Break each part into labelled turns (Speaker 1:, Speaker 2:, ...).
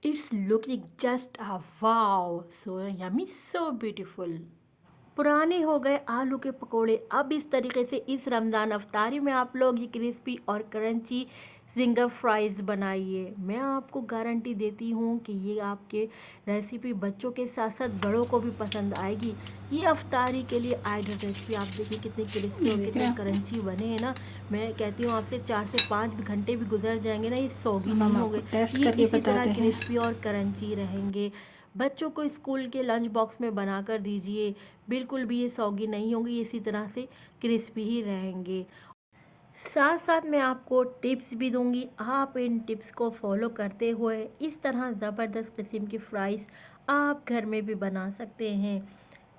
Speaker 1: It's looking just a wow, so yummy, so beautiful. पुराने हो गए आलू के पकोड़े अब इस तरीके से इस रमज़ान अफ्तारी में आप लोग ये क्रिस्पी और क्रंची जिंगर फ्राइज़ बनाइए। मैं आपको गारंटी देती हूँ कि ये आपके रेसिपी बच्चों के साथ साथ बड़ों को भी पसंद आएगी। ये अफ्तारी के लिए आइडियल रेसिपी आप देखिए कितने क्रिस्पी
Speaker 2: ये
Speaker 1: और
Speaker 2: देख रहे
Speaker 1: कितने
Speaker 2: हैं आप।
Speaker 1: क्रंची बने हैं ना। मैं कहती हूँ आपसे 4 से 5 घंटे भी गुजर जाएंगे ना, ये सौगी
Speaker 2: अब हम
Speaker 1: नहीं
Speaker 2: आपको
Speaker 1: होंगे।
Speaker 2: टेस्ट
Speaker 1: ये
Speaker 2: करके
Speaker 1: इसी तरह
Speaker 2: बताते हैं।
Speaker 1: क्रिस्पी और क्रंची रहेंगे। बच्चों को स्कूल के लंच बॉक्स में बनाकर दीजिए, बिल्कुल भी ये सौगी नहीं होंगी, ये इसी तरह से क्रिस्पी ही रहेंगे। साथ साथ मैं आपको टिप्स भी दूंगी, आप इन टिप्स को फॉलो करते हुए इस तरह ज़बरदस्त किस्म की फ्राइज़ आप घर में भी बना सकते हैं।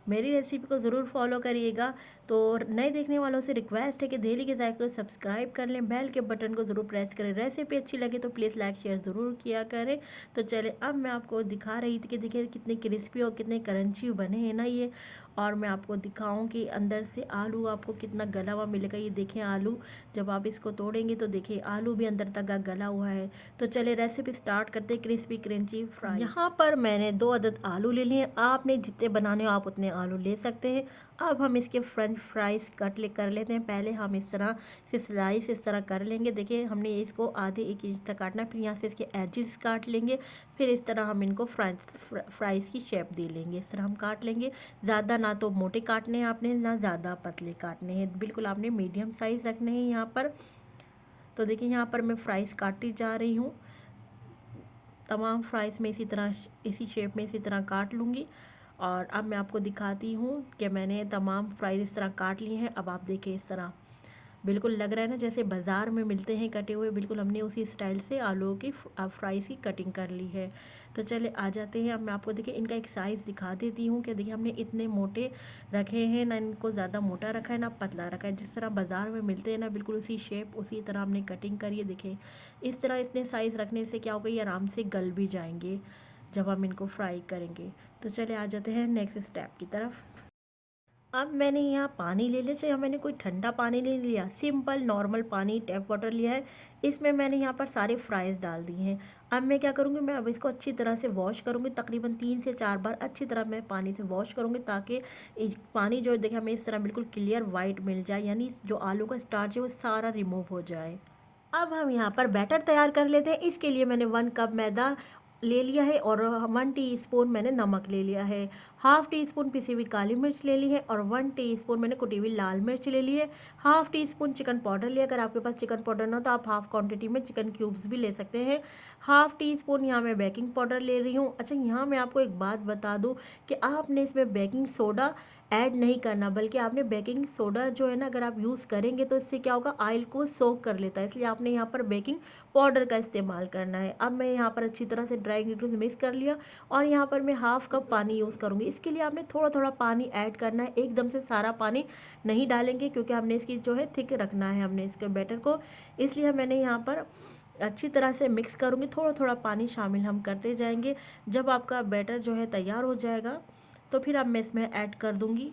Speaker 1: मेरी रेसिपी को ज़रूर फॉलो करिएगा। तो नए देखने वालों से रिक्वेस्ट है कि डेली के जायके को सब्सक्राइब कर लें, बेल के बटन को ज़रूर प्रेस करें। रेसिपी अच्छी लगे तो प्लीज़ लाइक शेयर ज़रूर किया करें। तो चले अब मैं आपको दिखा रही थी कि देखिए कितने क्रिस्पी और कितने क्रंची बने हैं ना ये। और मैं आपको दिखाऊं कि अंदर से आलू आपको कितना गला हुआ मिलेगा। ये देखें आलू, जब आप इसको तोड़ेंगे तो देखिए आलू भी अंदर तक गला हुआ है। तो चले रेसिपी स्टार्ट करते हैं क्रिस्पी क्रंची फ्राई। यहाँ पर मैंने 2 अदद आलू ले लिए। आपने जितने बनाने हो आप उतने आलू ले सकते हैं। अब हम इसके फ्रेंच फ्राइज़ कर लेते हैं। पहले हम इस तरह से स्लाइस इस तरह कर लेंगे। देखिए हमने इसको आधे 1 इंच तक काटना है, फिर यहाँ से इसके एजेस काट लेंगे। फिर इस तरह हम इनको फ्राइज़ की शेप दे लेंगे। इस तरह हम काट लेंगे। ज़्यादा ना तो मोटे काटने हैं आपने, ना ज़्यादा पतले काटने हैं, बिल्कुल आपने मीडियम साइज़ रखने हैं यहाँ पर। तो देखिए यहाँ पर मैं फ्राइज़ काटती जा रही हूँ। तमाम फ्राइज़ में इसी तरह इसी शेप में इसी तरह काट लूँगी। और अब मैं आपको दिखाती हूँ कि मैंने तमाम फ्राइज़ इस तरह काट लिए हैं। अब आप देखें इस तरह बिल्कुल लग रहा है ना जैसे बाज़ार में मिलते हैं कटे हुए, बिल्कुल हमने उसी स्टाइल से आलूओं की फ्राइज़ की कटिंग कर ली है। तो चले आ जाते हैं। अब मैं आपको देखिए इनका एक साइज़ दिखा देती हूँ कि देखिए हमने इतने मोटे रखे हैं, ना इनको ज़्यादा मोटा रखा है ना पतला रखा है। जिस तरह बाज़ार में मिलते हैं ना बिल्कुल उसी शेप उसी तरह हमने कटिंग करी है। देखिए इस तरह इतने साइज़ रखने से क्या होगा, ये आराम से गल भी जाएंगे जब हम इनको फ्राई करेंगे। तो चले आ जाते हैं नेक्स्ट स्टेप की तरफ। अब मैंने यहाँ पानी ले लिया, चाहे मैंने कोई ठंडा पानी नहीं लिया, सिंपल नॉर्मल पानी टैप वाटर लिया है। इसमें मैंने यहाँ पर सारे फ्राइज़ डाल दिए हैं। अब मैं क्या करूँगी, मैं अब इसको अच्छी तरह से वॉश करूँगी। तकरीबन 3 से 4 बार अच्छी तरह मैं पानी से वॉश करूँगी, ताकि पानी जो देखिए हमें इस तरह बिल्कुल क्लियर वाइट मिल जाए, यानी जो आलू का स्टार्च है वो सारा रिमूव हो जाए। अब हम यहाँ पर बैटर तैयार कर लेते हैं। इसके लिए मैंने 1 कप मैदा ले लिया है और 1 टीस्पून मैंने नमक ले लिया है। हाफ़ टी स्पून पिसी हुई काली मिर्च ले ली है और 1 टीस्पून मैंने कुटी हुई लाल मिर्च ले ली है। Half tea spoon chicken powder लिया। अगर आपके पास चिकन पाउडर ना हो तो आप हाफ़ क्वांटिटी में चिकन क्यूब्स भी ले सकते हैं। हाफ़ टी स्पून यहाँ मैं बेकिंग पाउडर ले रही हूँ। अच्छा, यहाँ मैं आपको एक बात बता दूँ कि आपने इसमें बेकिंग सोडा ऐड नहीं करना, बल्कि आपने बेकिंग सोडा जो है ना अगर आप यूज़ करेंगे तो इससे क्या होगा, ऑयल को सोक कर लेता है, इसलिए आपने यहाँ पर बेकिंग पाउडर का इस्तेमाल करना है। अब मैं यहाँ पर अच्छी तरह से ड्राई इंग्रेडिएंट्स मिक्स कर लिया और यहाँ पर मैं हाफ़ कप पानी यूज़ करूँगी। इसके लिए आपने थोड़ा थोड़ा पानी ऐड करना है, एकदम से सारा पानी नहीं डालेंगे, क्योंकि हमने इसकी जो है थिक रखना है हमने इसके बैटर को। इसलिए मैंने यहाँ पर अच्छी तरह से मिक्स करूँगी, थोड़ा थोड़ा पानी शामिल हम करते जाएंगे। जब आपका बैटर जो है तैयार हो जाएगा तो फिर अब मैं इसमें ऐड कर दूँगी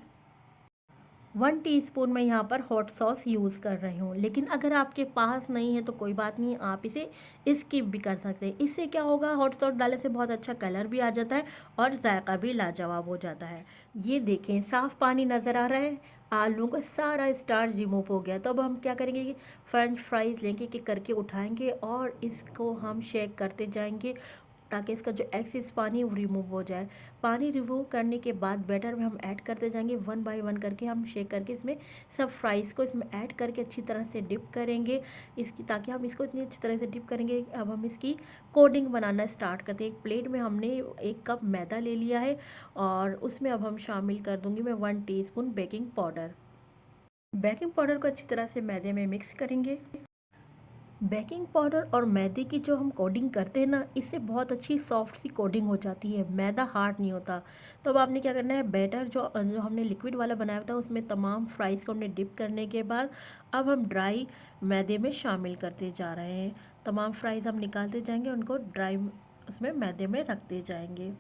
Speaker 1: 1 टीस्पून मैं यहाँ पर हॉट सॉस यूज़ कर रही हूँ। लेकिन अगर आपके पास नहीं है तो कोई बात नहीं, आप इसे स्किप भी कर सकते हैं। इससे क्या होगा, हॉट सॉस डालने से बहुत अच्छा कलर भी आ जाता है और जायका भी लाजवाब हो जाता है। ये देखें साफ़ पानी नज़र आ रहा है, आलू का सारा स्टार्च रिमूव हो गया। तो अब हम क्या करेंगे कि फ्रेंच फ्राइज़ लेंगे कि करके उठाएंगे और इसको हम शेक करते जाएंगे, ताकि इसका जो एक्सेस पानी है वो रिमूव हो जाए। पानी रिमूव करने के बाद बैटर में हम ऐड करते जाएंगे, 1 बाय 1 करके हम शेक करके इसमें सब फ्राइज़ को इसमें ऐड करके अच्छी तरह से डिप करेंगे इसकी, ताकि हम इसको इतनी अच्छी तरह से डिप करेंगे। अब हम इसकी कोडिंग बनाना स्टार्ट करते हैं। एक प्लेट में हमने 1 कप मैदा ले लिया है और उसमें अब हम शामिल कर दूंगी मैं 1 teaspoon baking powder. Baking powder को अच्छी तरह से मैदे में मिक्स करेंगे। बेकिंग पाउडर और मैदे की जो हम कोडिंग करते हैं ना, इससे बहुत अच्छी सॉफ्ट सी कोडिंग हो जाती है, मैदा हार्ड नहीं होता। तो अब आपने क्या करना है, बैटर जो जो हमने लिक्विड वाला बनाया था उसमें तमाम फ्राइज़ को हमने डिप करने के बाद अब हम ड्राई मैदे में शामिल करते जा रहे हैं। तमाम फ्राइज़ हम निकालते जाएंगे, उनको ड्राई उसमें मैदे में रखते जाएंगे।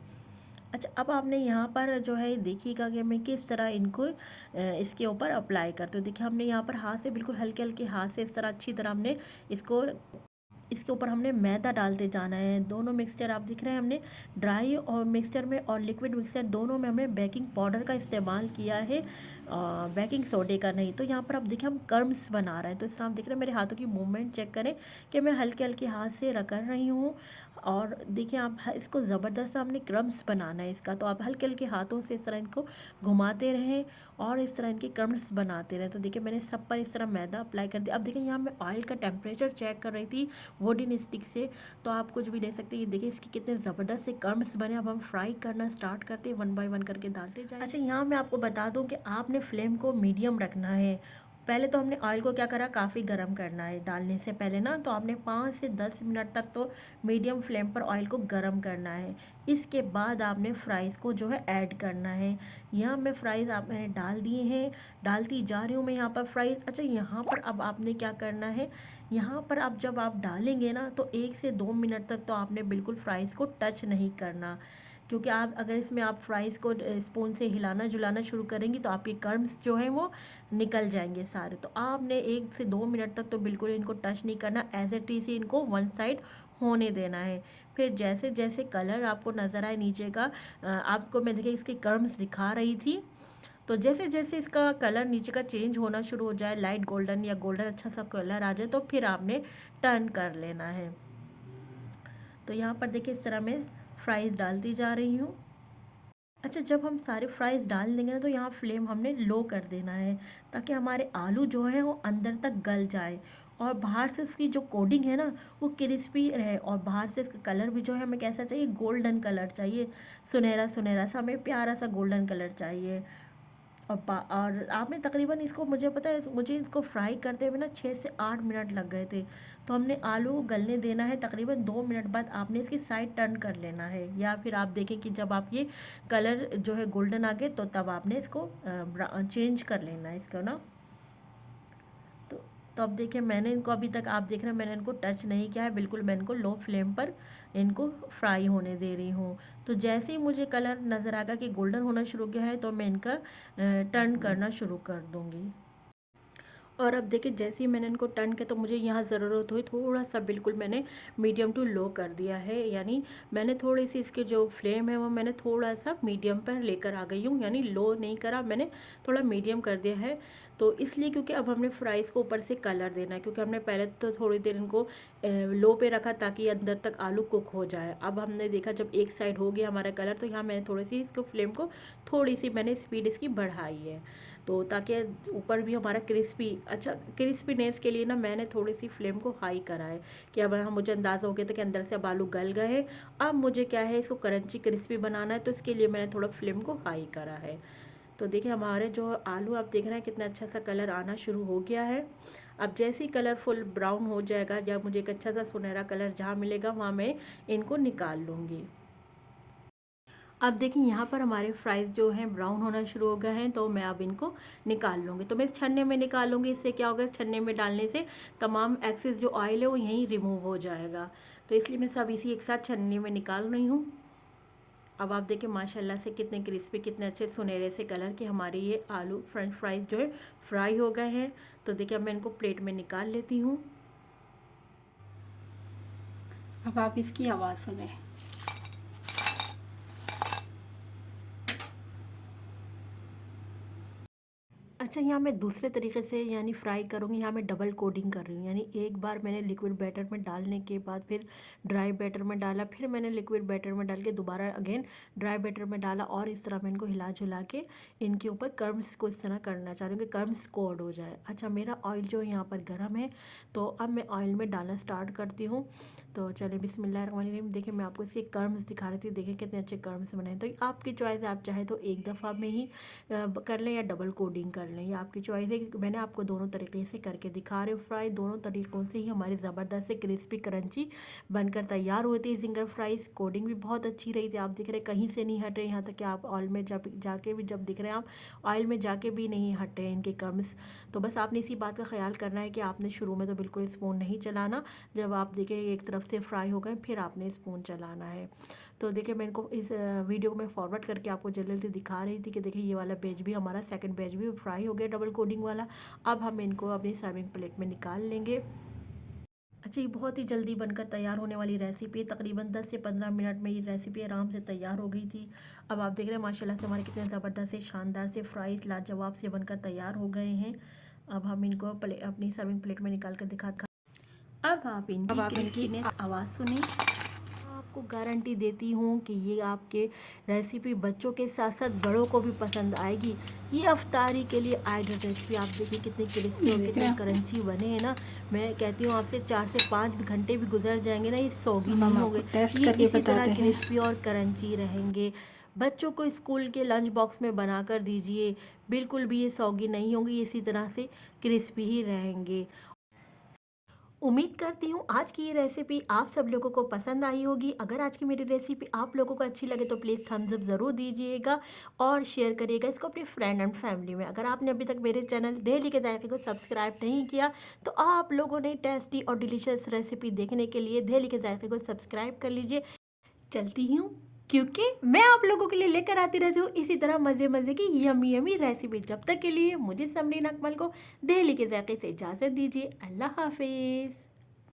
Speaker 1: अच्छा, अब आपने यहाँ पर जो है देखिएगा कि मैं किस तरह इनको इसके ऊपर अप्लाई करती हूँ। देखिए हमने यहाँ पर हाथ से बिल्कुल हल्के हल्के हाथ से इस तरह अच्छी तरह हमने इसको इसके ऊपर हमने मैदा डालते जाना है। दोनों मिक्सचर आप दिख रहे हैं, हमने ड्राई और मिक्सचर में और लिक्विड मिक्सचर दोनों में हमने बेकिंग पाउडर का इस्तेमाल किया है, बेकिंग सोडे का नहीं। तो यहाँ पर आप देखिए हम कर्म्स बना रहे हैं, तो इस तरह आप देख रहे हैं मेरे हाथों की मूवमेंट चेक करें कि मैं हल्के हल्के हाथ से कर रही हूँ। और देखिए आप इसको ज़बरदस्त हमने क्रम्स बनाना है इसका, तो आप हल्के हल्के हाथों से इस तरह इनको घुमाते रहें और इस तरह इनके क्रम्स बनाते रहें। तो देखिए मैंने सब पर इस तरह मैदा अप्लाई कर दिया। अब देखिए यहाँ मैं ऑयल का टेम्परेचर चेक कर रही थी वुडन स्टिक से, तो आप कुछ भी ले सकते हैं। ये देखिए इसके कितने ज़बरदस्त से क्रम्स बने। अब हम फ्राई करना स्टार्ट करते हैं, 1 बाय 1 करके डालते जाए। अच्छा, यहाँ मैं आपको बता दूँ कि आपने फ्लेम को मीडियम रखना है। पहले तो हमने ऑयल को क्या करा, काफ़ी गर्म करना है डालने से पहले ना, तो आपने 5 से 10 मिनट तक तो मीडियम फ्लेम पर ऑयल को गर्म करना है। इसके बाद आपने फ्राइज़ को जो है ऐड करना है। यहाँ मैं फ्राइज़ आप मैंने डाल दिए हैं, डालती जा रही हूँ मैं यहाँ पर फ्राइज़। अच्छा, यहाँ पर अब आपने क्या करना है, यहाँ पर अब जब आप डालेंगे ना तो 1 से 2 मिनट तक तो आपने बिल्कुल फ्राइज़ को टच नहीं करना, क्योंकि आप अगर इसमें आप फ्राइज़ को स्पून से हिलाना जुलाना शुरू करेंगी तो आपके कर्म्स जो हैं वो निकल जाएंगे सारे। तो आपने 1 से 2 मिनट तक तो बिल्कुल इनको टच नहीं करना, एज इट इज़ इनको वन साइड होने देना है। फिर जैसे जैसे कलर आपको नज़र आए नीचे का, आपको मैं देखिए इसके कर्म्स दिखा रही थी, तो जैसे जैसे इसका कलर नीचे का चेंज होना शुरू हो जाए, लाइट गोल्डन या गोल्डन अच्छा सा कलर आ जाए, तो फिर आपने टर्न कर लेना है। तो यहाँ पर देखिए इस तरह मैं फ्राइज़ डालती जा रही हूँ। अच्छा, जब हम सारे फ्राइज़ डाल देंगे ना तो यहाँ फ्लेम हमने लो कर देना है, ताकि हमारे आलू जो है वो अंदर तक गल जाए और बाहर से उसकी जो कोटिंग है ना वो क्रिस्पी रहे, और बाहर से इसका कलर भी जो है हमें कैसा चाहिए, गोल्डन कलर चाहिए, सुनहरा सुनहरा सा, हमें प्यारा सा गोल्डन कलर चाहिए। और आपने तकरीबन इसको, मुझे पता है मुझे इसको फ्राई करते हुए ना 6 से 8 मिनट लग गए थे। तो हमने आलू गलने देना है, तकरीबन 2 मिनट बाद आपने इसकी साइड टर्न कर लेना है, या फिर आप देखें कि जब आप ये कलर जो है गोल्डन आ गए तो तब आपने इसको चेंज कर लेना है इसको ना। तो तो अब देखिए मैंने इनको, अभी तक आप देख रहे हैं मैंने इनको टच नहीं किया है, बिल्कुल मैं इनको लो फ्लेम पर इनको फ्राई होने दे रही हूँ। तो जैसे ही मुझे कलर नज़र आएगा कि गोल्डन होना शुरू किया है तो मैं इनका टर्न करना शुरू कर दूँगी। और अब देखिए जैसे ही मैंने इनको टर्न किया तो मुझे यहाँ ज़रूरत हुई थोड़ा सा, बिल्कुल मैंने मीडियम टू लो कर दिया है, यानी मैंने थोड़ी सी इसके जो फ्लेम है वो मैंने थोड़ा सा मीडियम पर लेकर आ गई हूँ, यानी लो नहीं करा मैंने, थोड़ा मीडियम कर दिया है। तो इसलिए क्योंकि अब हमने फ्राइज़ को ऊपर से कलर देना है, क्योंकि हमने पहले तो थोड़ी देर इनको लो पे रखा ताकि अंदर तक आलू कुक हो जाए। अब हमने देखा जब एक साइड हो गया हमारा कलर, तो यहाँ मैंने थोड़ी सी इसको फ्लेम को थोड़ी सी मैंने स्पीड इसकी बढ़ाई है, तो ताकि ऊपर भी हमारा क्रिस्पी, अच्छा क्रिस्पीनेस के लिए ना मैंने थोड़ी सी फ्लेम को हाई करा है, कि अब हम मुझे अंदाज़ा हो गया था कि अंदर से अब आलू गल गए हैं। अब मुझे क्या है इसको क्रंची क्रिस्पी बनाना है, तो इसके लिए मैंने थोड़ा फ्लेम को हाई करा है। तो देखिए हमारे जो आलू आप देख रहे हैं कितना अच्छा सा कलर आना शुरू हो गया है। अब जैसे ही कलर फुल ब्राउन हो जाएगा या मुझे एक अच्छा सा सुनहरा कलर जहाँ मिलेगा वहाँ मैं इनको निकाल लूँगी। अब देखिए यहाँ पर हमारे फ्राइज़ जो हैं ब्राउन होना शुरू हो गए हैं, तो मैं अब इनको निकाल लूँगी। तो मैं इस छन्ने में निकाल लूँगी, इससे क्या होगा, छन्ने में डालने से तमाम एक्सेस जो ऑयल है वो यहीं रिमूव हो जाएगा। तो इसलिए मैं सब इसी एक साथ छन्नी में निकाल रही हूँ। अब आप देखिए माशाल्लाह से कितने क्रिस्पी, कितने अच्छे सुनहरे से कलर के हमारे ये आलू फ्रेंच फ्राइज़ जो है फ्राई हो गए हैं। तो देखिए अब मैं इनको प्लेट में निकाल लेती हूँ। अब आप इसकी आवाज़ सुने। अच्छा, यहाँ मैं दूसरे तरीके से यानी फ्राई करूँगी, यहाँ मैं डबल कोटिंग कर रही हूँ, यानी एक बार मैंने लिक्विड बैटर में डालने के बाद फिर ड्राई बैटर में डाला, फिर मैंने लिक्विड बैटर में डाल के दोबारा अगेन ड्राई बैटर में डाला, और इस तरह मैं इनको हिला जुला के इनके ऊपर कर्म्स को इस तरह करना चाह रही हूँ कि कर्म्स कोड हो जाए। अच्छा, मेरा ऑयल जो है यहाँ पर गर्म है, तो अब मैं ऑयल में डालना स्टार्ट करती हूँ। तो चलिए बिस्मिल्लाहिर्रहमानिर्रहीम। देखिए मैं आपको इसके कर्म्स दिखा रही थी, देखिए कितने अच्छे कर्म्स बने हैं। तो आपकी चॉइस है, आप चाहे तो एक दफ़ा में ही कर लें या डबल कोडिंग कर लें, ये आपकी चॉइस है। मैंने आपको दोनों तरीके से करके दिखा रही हूँ फ्राई, दोनों तरीक़ों से ही हमारी ज़बरदस्त से क्रिस्पी क्रंची बनकर तैयार हुई थी जिंगर फ्राइज़। कोडिंग भी बहुत अच्छी रही थी, आप दिख रहे कहीं से नहीं हट रहे, यहाँ तक कि आप ऑयल में जब जाके भी, जब दिख रहे हैं आप ऑयल में जाके भी नहीं हटे इनके क्रम्स। तो बस आपने इसी बात का ख्याल करना है कि आपने शुरू में तो बिल्कुल स्पून नहीं चलाना, जब आप देखें एक तरफ से फ्राई हो गए फिर आपने स्पून चलाना है। तो देखिए मैं इनको इस वीडियो को मैं फॉरवर्ड करके आपको जल्दी जल्दी दिखा रही थी कि देखिए ये वाला पेज भी हमारा, सेकंड पेज भी फ्राई हो गया डबल कोडिंग वाला। अब हम इनको अपनी सर्विंग प्लेट में निकाल लेंगे। अच्छा, ये बहुत ही जल्दी बनकर तैयार होने वाली रेसिपी है। तकरीबन 10 से 15 मिनट में ये रेसिपी आराम से तैयार हो गई थी। अब आप देख रहे हैं माशाल्लाह से हमारे कितने ज़बरदस्त से शानदार से फ्राइज़ लाजवाब से बनकर तैयार हो गए हैं। अब हम इनको अपनी सर्विंग प्लेट में निकाल कर दिखा। अब आप इनकी क्रिस्पीनेस आवाज़ सुने। आपको गारंटी देती हूँ कि ये आपके रेसिपी बच्चों के साथ साथ बड़ों को भी पसंद आएगी। ये अफ्तारी के लिए आइडियल रेसिपी। आप देखिए कितनी क्रिस्पी और कितने क्रंची बने हैं ना। मैं कहती हूँ आपसे 4 से 5 घंटे भी गुजर जाएंगे ना, ये सौगी नहीं होंगे, ये इसी तरह क्रिस्पी और क्रंची रहेंगे। बच्चों को स्कूल के लंच बॉक्स में बना कर दीजिए, बिल्कुल भी ये सौगी नहीं होंगी, इसी तरह से क्रिस्पी ही रहेंगे। उम्मीद करती हूँ आज की ये रेसिपी आप सब लोगों को पसंद आई होगी। अगर आज की मेरी रेसिपी आप लोगों को अच्छी लगे तो प्लीज़ थम्स अप ज़रूर दीजिएगा और शेयर करिएगा इसको अपने फ्रेंड एंड फैमिली में। अगर आपने अभी तक मेरे चैनल दिल्ली के जायके को सब्सक्राइब नहीं किया तो आप लोगों ने टेस्टी और डिलीशियस रेसिपी देखने के लिए दिल्ली के जायके को सब्सक्राइब कर लीजिए। चलती हूँ, क्योंकि मैं आप लोगों के लिए लेकर आती रहती हूँ इसी तरह मज़े मज़े की यमी यमी रेसिपी। जब तक के लिए मुझे समरीन अकमल को दिल्ली के जायके से इजाज़त दीजिए। अल्लाह हाफिज़।